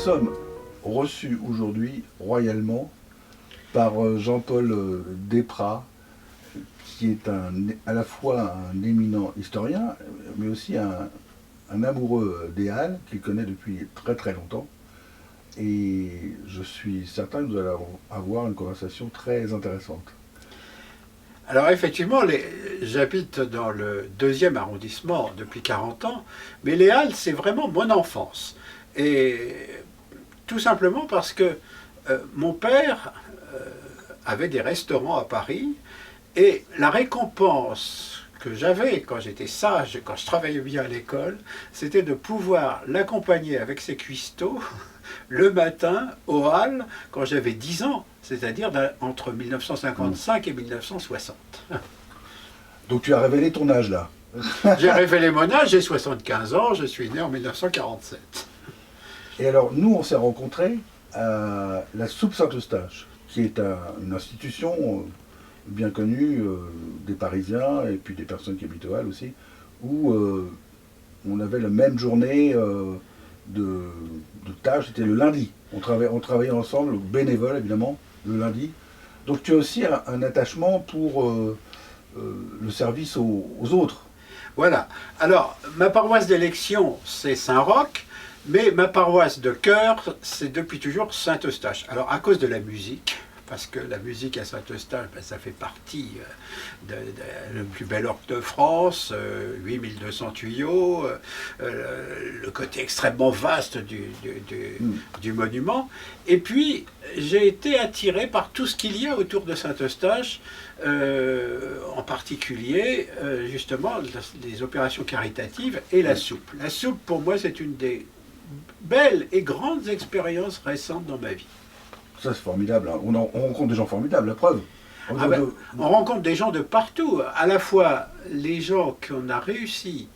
sommes reçus aujourd'hui royalement par Jean-Paul Desprats, qui est à la fois un éminent historien, mais aussi un amoureux des Halles, qu'il connaît depuis très très longtemps. Et je suis certain que nous allons avoir une conversation très intéressante. Alors effectivement, j'habite dans le 2e arrondissement depuis 40 ans, mais les Halles, c'est vraiment mon enfance. Et tout simplement parce que mon père avait des restaurants à Paris, et la récompense que j'avais quand j'étais sage, quand je travaillais bien à l'école, c'était de pouvoir l'accompagner avec ses cuistots le matin aux Halles quand j'avais 10 ans, c'est-à-dire entre 1955 et 1960. Donc tu as révélé ton âge là. J'ai révélé mon âge, j'ai 75 ans, je suis né en 1947. Et alors nous on s'est rencontrés à la Soupe Saint-Eustache, qui est une institution bien connue des Parisiens et puis des personnes qui habitent aux Halles aussi, où on avait la même journée de tâches, c'était le lundi. On travaillait ensemble, bénévole évidemment, le lundi. Donc tu as aussi un attachement pour le service aux autres. Voilà. Alors, ma paroisse d'élection, c'est Saint-Roch, mais ma paroisse de cœur, c'est depuis toujours Saint-Eustache. Alors, à cause de la musique, parce que la musique à Saint-Eustache, ben, ça fait partie le plus bel orgue de France, 8200 tuyaux, le côté extrêmement vaste du monument. Et puis, j'ai été attiré par tout ce qu'il y a autour de Saint-Eustache, en particulier, justement, les opérations caritatives et la soupe. La soupe, pour moi, c'est une des belles et grandes expériences récentes dans ma vie. Ça c'est formidable, hein. On rencontre des gens formidables, la preuve. On rencontre des gens de partout, à la fois les gens qu'on a réussi,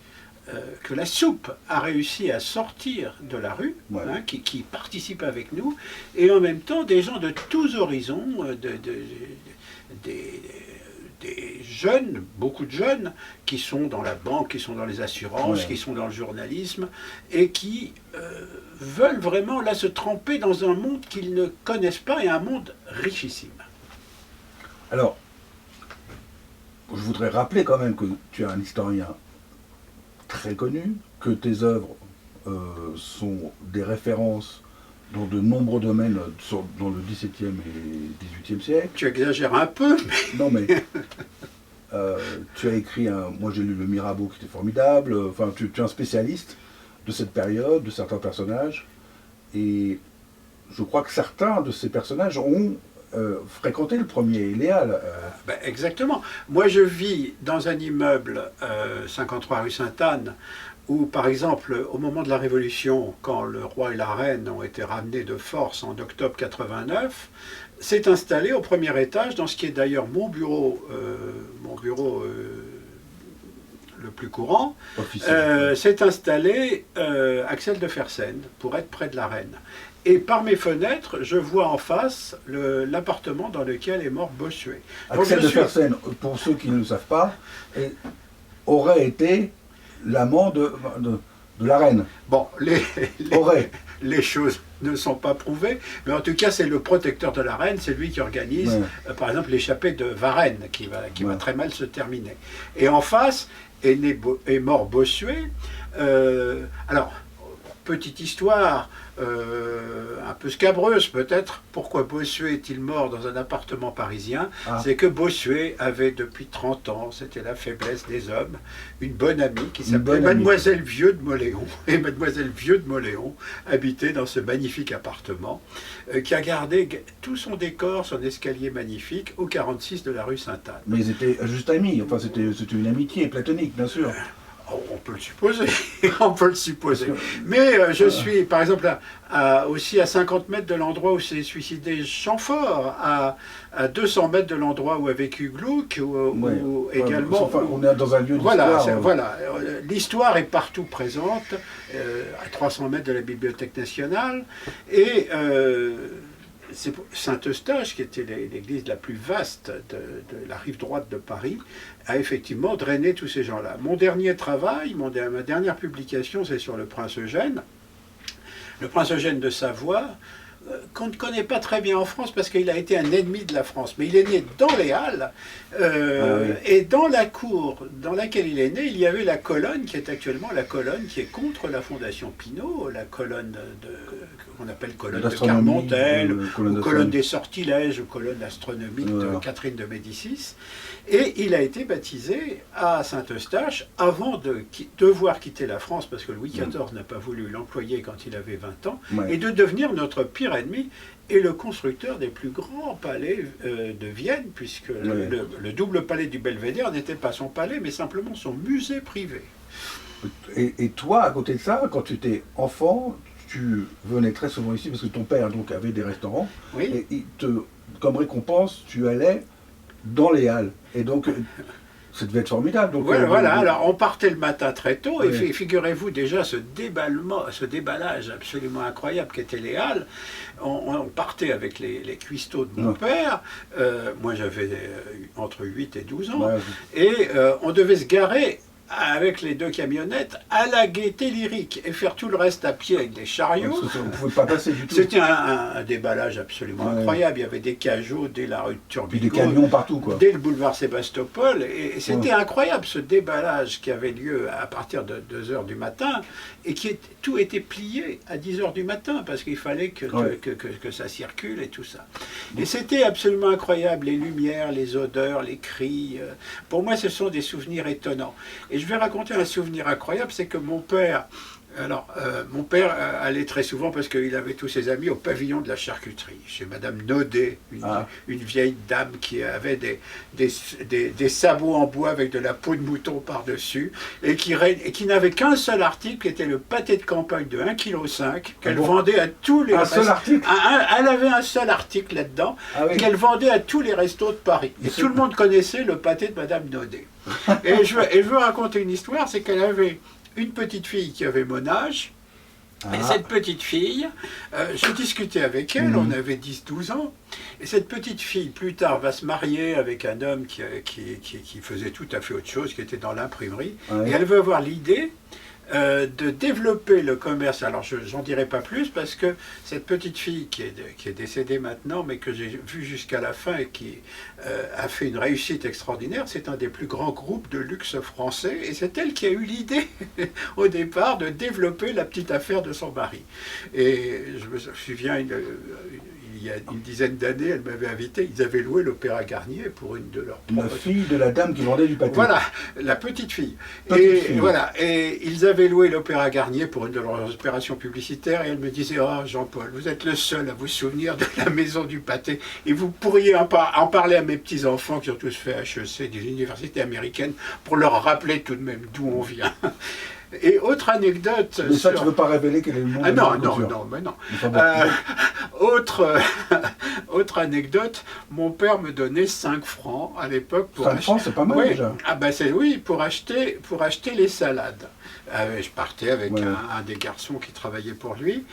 que la soupe a réussi à sortir de la rue, ouais. Hein, qui participent avec nous, et en même temps des gens de tous horizons, des jeunes, beaucoup de jeunes, qui sont dans la banque, qui sont dans les assurances, ouais. qui sont dans le journalisme, et qui veulent vraiment là se tremper dans un monde qu'ils ne connaissent pas, et un monde richissime. Alors, je voudrais rappeler quand même que tu es un historien très connu, que tes œuvres sont des références dans de nombreux domaines dans le XVIIe et XVIIIe siècle. Tu exagères un peu, mais... Non, mais tu as écrit moi j'ai lu le Mirabeau qui était formidable, enfin tu es un spécialiste de cette période, de certains personnages, et je crois que certains de ces personnages ont fréquenté le premier les Halles. Ben, exactement. Moi je vis dans un immeuble 53 rue Sainte-Anne, où, par exemple, au moment de la Révolution, quand le roi et la reine ont été ramenés de force en octobre 89, s'est installé au premier étage, dans ce qui est d'ailleurs mon bureau le plus courant, s'est installé Axel de Fersen, pour être près de la reine. Et par mes fenêtres, je vois en face l'appartement dans lequel est mort Bossuet. Axel de Fersen, pour ceux qui ne le savent pas, aurait été l'amant de la reine. Bon, les choses ne sont pas prouvées, mais en tout cas, c'est le protecteur de la reine, c'est lui qui organise, par exemple, l'échappée de Varennes, qui va très mal se terminer. Et en face est mort Bossuet. Alors, petite histoire, un peu scabreuse peut-être, pourquoi Bossuet est-il mort dans un appartement parisien? C'est que Bossuet avait depuis 30 ans, c'était la faiblesse des hommes, une bonne amie qui s'appelait Mademoiselle Vieux de Moléon. Et Mademoiselle Vieux de Moléon habitait dans ce magnifique appartement qui a gardé tout son décor, son escalier magnifique au 46 de la rue Sainte-Anne. Mais ils étaient juste amis, enfin c'était une amitié platonique bien sûr. On peut le supposer, on peut le supposer. Mais je suis, par exemple, aussi à 50 mètres de l'endroit où s'est suicidé Chamfort, à 200 mètres de l'endroit où a vécu Gluck, où également... Enfin, on est dans un lieu d'histoire. Voilà, l'histoire est partout présente, à 300 mètres de la Bibliothèque nationale, et... c'est Saint-Eustache, qui était l'église la plus vaste de la rive droite de Paris, a effectivement drainé tous ces gens-là. Mon dernier travail, ma dernière publication, c'est sur le prince Eugène. le prince Eugène de Savoie, qu'on ne connaît pas très bien en France parce qu'il a été un ennemi de la France. Mais il est né dans les Halles, et dans la cour dans laquelle il est né, il y avait la colonne qui est actuellement la colonne qui est contre la Fondation Pinault, la colonne qu'on appelle colonne de Carmontel, ou colonne des sortilèges, ou colonne astronomique de Catherine de Médicis. Et il a été baptisé à Saint-Eustache avant de devoir quitter la France, parce que Louis XIV n'a pas voulu l'employer quand il avait 20 ans, et de devenir notre pire ennemi et le constructeur des plus grands palais de Vienne, puisque le double palais du Belvédère n'était pas son palais, mais simplement son musée privé. Et toi, à côté de ça, quand tu étais enfant, tu venais très souvent ici, parce que ton père donc, avait des restaurants, et comme récompense, tu allais dans les Halles. Et donc, ça devait être formidable. Donc, voilà, alors on partait le matin très tôt, et figurez-vous déjà ce déballage absolument incroyable qu'étaient les Halles. On partait avec les cuistots de mon père, moi j'avais entre 8 et 12 ans, et on devait se garer avec les 2 camionnettes à la Gaîté Lyrique et faire tout le reste à pied avec des chariots. On ne pouvait pas passer du tout. C'était un déballage absolument incroyable. Il y avait des cageots dès la rue de Turbigo. Puis des camions partout, quoi. Dès le boulevard Sébastopol. Et c'était incroyable ce déballage qui avait lieu à partir de 2h du matin et tout était plié à 10h du matin parce qu'il fallait que ça circule et tout ça. Et c'était absolument incroyable. Les lumières, les odeurs, les cris. Pour moi, ce sont des souvenirs étonnants. Et je vais raconter un souvenir incroyable, c'est que mon père allait très souvent parce qu'il avait tous ses amis au pavillon de la charcuterie, chez Madame Naudet, une vieille dame qui avait des sabots en bois avec de la peau de mouton par-dessus, et qui n'avait qu'un seul article, qui était le pâté de campagne de 1,5 kg, qu'elle vendait à tous les... seul article elle avait un seul article là-dedans, qu'elle vendait à tous les restos de Paris. Et tout le monde connaissait le pâté de Madame Naudet. Et je veux raconter une histoire, c'est qu'elle avait une petite fille qui avait mon âge, et cette petite fille, je discutais avec elle, on avait 10-12 ans, et cette petite fille, plus tard, va se marier avec un homme qui faisait tout à fait autre chose, qui était dans l'imprimerie, et elle veut avoir l'idée de développer le commerce. Alors j'en dirai pas plus parce que cette petite fille qui est décédée maintenant, mais que j'ai vue jusqu'à la fin et qui a fait une réussite extraordinaire, c'est un des plus grands groupes de luxe français et c'est elle qui a eu l'idée au départ de développer la petite affaire de son mari. Et je me souviens, il y a une dizaine d'années, elle m'avait invité, ils avaient loué l'Opéra Garnier pour une de leurs La fille de la dame qui vendait du pâté. Voilà, la petite fille. Voilà, et ils avaient loué l'Opéra Garnier pour une de leurs opérations publicitaires, et elle me disait, oh Jean-Paul, vous êtes le seul à vous souvenir de la maison du pâté, et vous pourriez en parler à mes petits-enfants qui ont tous fait HEC, des universités américaines, pour leur rappeler tout de même d'où on vient. Et autre anecdote... Mais ça, tu ne veux pas révéler quel est le nom de la couture. Non, mais non. Autre anecdote, mon père me donnait 5 francs à l'époque pour 5 francs, c'est pas mal déjà. Ah ben pour acheter les salades. Je partais avec un des garçons qui travaillait pour lui,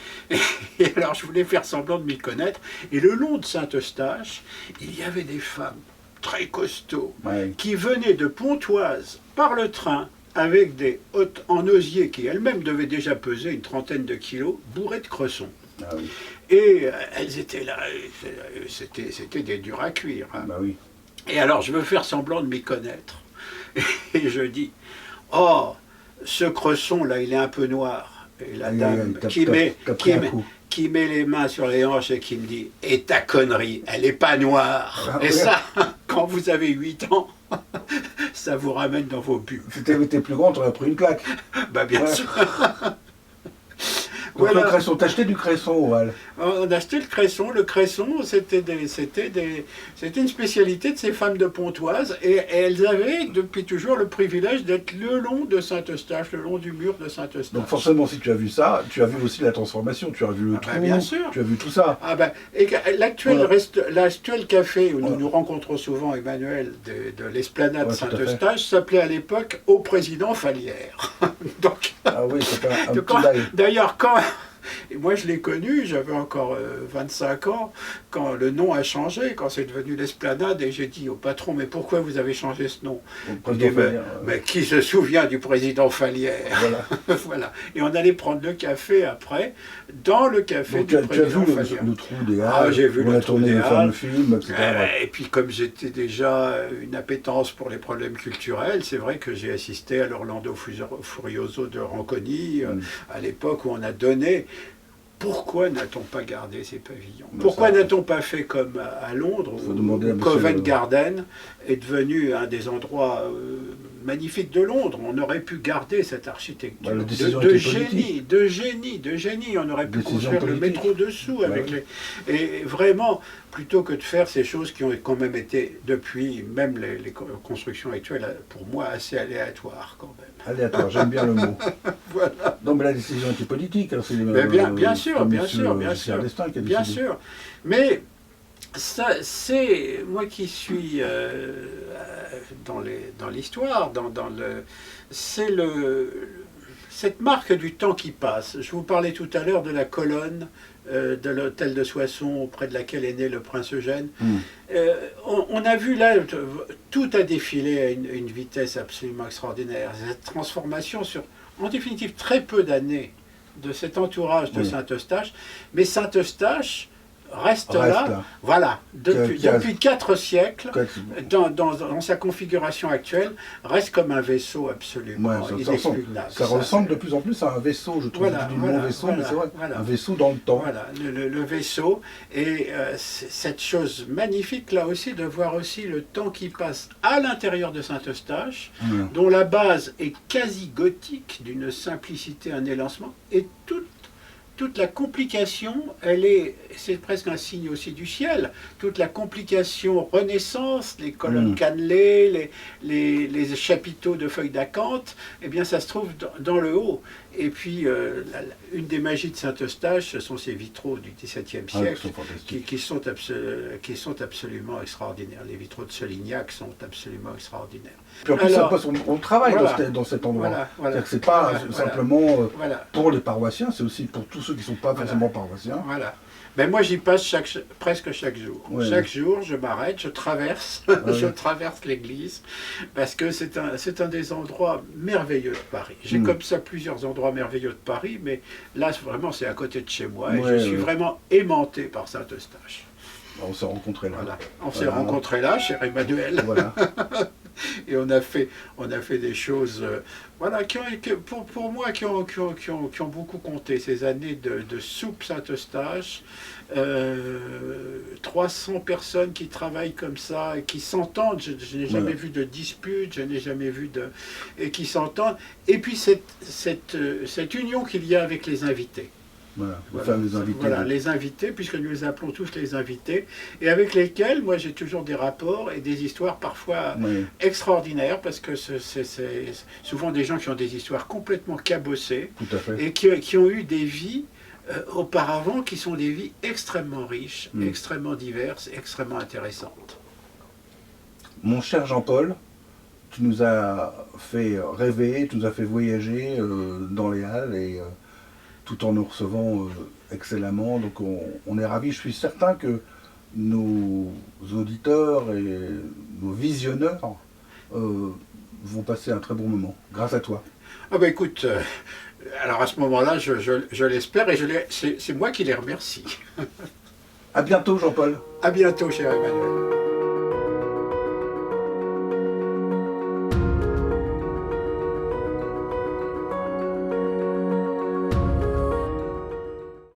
et alors je voulais faire semblant de m'y connaître, et le long de Saint-Eustache, il y avait des femmes très costauds qui venaient de Pontoise par le train, avec des hôtes en osier qui elles-mêmes devaient déjà peser une 30aine de kilos, bourrées de cresson. Et elles étaient là, c'était des durs à cuire. Et alors je veux faire semblant de m'y connaître. Et je dis, oh, ce cresson là, il est un peu noir. Et la dame qui met les mains sur les hanches et qui me dit, et ta connerie, elle n'est pas noire. Et ça, quand vous avez 8 ans, ça vous ramène dans vos buts. Si tu avais été plus grand, tu aurais pris une claque. Bah bien sûr. Donc le cresson, t'achetais du cresson au Halles. On achetait le cresson. Le cresson, c'était une spécialité de ces femmes de Pontoise. Et elles avaient, depuis toujours, le privilège d'être le long de Saint-Eustache, le long du mur de Saint-Eustache. Donc forcément, si tu as vu ça, tu as vu aussi la transformation, tu as vu le trou, bien sûr. Tu as vu tout ça. L'actuel café où nous nous rencontrons souvent, Emmanuel, de l'esplanade Saint-Eustache, s'appelait à l'époque Au Président Falière. Donc, ah oui, c'est un petit bail. D'ailleurs, Et moi, je l'ai connu, j'avais encore 25 ans, quand le nom a changé, quand c'est devenu l'Esplanade, et j'ai dit au patron, mais pourquoi vous avez changé ce nom? Il dit, mais qui se souvient du président Fallières? Voilà. Voilà. Et on allait prendre le café après, dans le café du président Fallières. Tu as vu le Trou des Halles, j'ai vu le Trou des Halles, film, etc. Et puis comme j'étais déjà une appétence pour les problèmes culturels, c'est vrai que j'ai assisté à l'Orlando Furioso de Ronconi, à l'époque où on a donné. Pourquoi n'a-t-on pas gardé ces pavillons? Pourquoi n'a-t-on pas fait comme à Londres, où Covent Garden est devenu un des endroits magnifiques de Londres? On aurait pu garder cette architecture de génie. On aurait pu construire le métro dessous avec les... Et vraiment, plutôt que de faire ces choses qui ont quand même été, depuis même les constructions actuelles, pour moi, assez aléatoires quand même. Aléatoire, j'aime bien le mot. Voilà. Non, mais la décision était politique. Hein, bien sûr. Mais ça, c'est moi qui suis dans l'histoire, c'est cette marque du temps qui passe. Je vous parlais tout à l'heure de la colonne de l'hôtel de Soissons, auprès de laquelle est né le prince Eugène. On a vu là, tout a défilé à une vitesse absolument extraordinaire. Cette transformation sur, en définitive, très peu d'années de cet entourage de Saint-Eustache. Mais Saint-Eustache reste là, voilà, depuis 4 siècles, dans sa configuration actuelle, reste comme un vaisseau absolument inexpugnable. Ça ressemble de plus en plus à un vaisseau, je trouve, vaisseau, mais c'est vrai, un vaisseau dans le temps. Voilà, le vaisseau, et cette chose magnifique, là aussi, de voir aussi le temps qui passe à l'intérieur de Saint-Eustache, dont la base est quasi gothique, d'une simplicité, un élancement, et toute la complication, c'est presque un signe aussi du ciel, toute la complication Renaissance, les colonnes cannelées, les chapiteaux de feuilles d'acanthe, eh bien ça se trouve dans le haut. Et puis, une des magies de Saint-Eustache, ce sont ces vitraux du XVIIe siècle qui sont absolument extraordinaires. Les vitraux de Solignac sont absolument extraordinaires. Puis en plus, on travaille dans cet endroit. C'est-à-dire que ce n'est pas simplement pour les paroissiens, c'est aussi pour tous ceux qui ne sont pas forcément paroissiens. Voilà. Ben moi, j'y passe presque chaque jour. Chaque jour, je m'arrête, je traverse l'église, parce que c'est un des endroits merveilleux de Paris. J'ai comme ça plusieurs endroits merveilleux de Paris, mais là, vraiment, c'est à côté de chez moi, et je suis vraiment aimanté par Saint-Eustache. On s'est rencontrés là. Voilà. On s'est rencontrés là, cher Emmanuel. Voilà. Et on a fait des choses pour moi qui ont beaucoup compté, ces années de soupe Saint-Eustache, 300 personnes qui travaillent comme ça, et qui s'entendent, je n'ai jamais vu de dispute, je n'ai jamais vu et qui s'entendent, et puis cette union qu'il y a avec les invités. Les invités, puisque nous les appelons tous les invités, et avec lesquels, moi, j'ai toujours des rapports et des histoires parfois extraordinaires, parce que c'est souvent des gens qui ont des histoires complètement cabossées, et qui ont eu des vies auparavant qui sont des vies extrêmement riches, extrêmement diverses, extrêmement intéressantes. Mon cher Jean-Paul, tu nous as fait rêver, tu nous as fait voyager dans les Halles, et tout en nous recevant excellemment. Donc on est ravis. Je suis certain que nos auditeurs et nos visionneurs vont passer un très bon moment, grâce à toi. Ah ben écoute, alors à ce moment-là, je l'espère, et c'est moi qui les remercie. À bientôt, Jean-Paul. À bientôt, cher Emmanuel.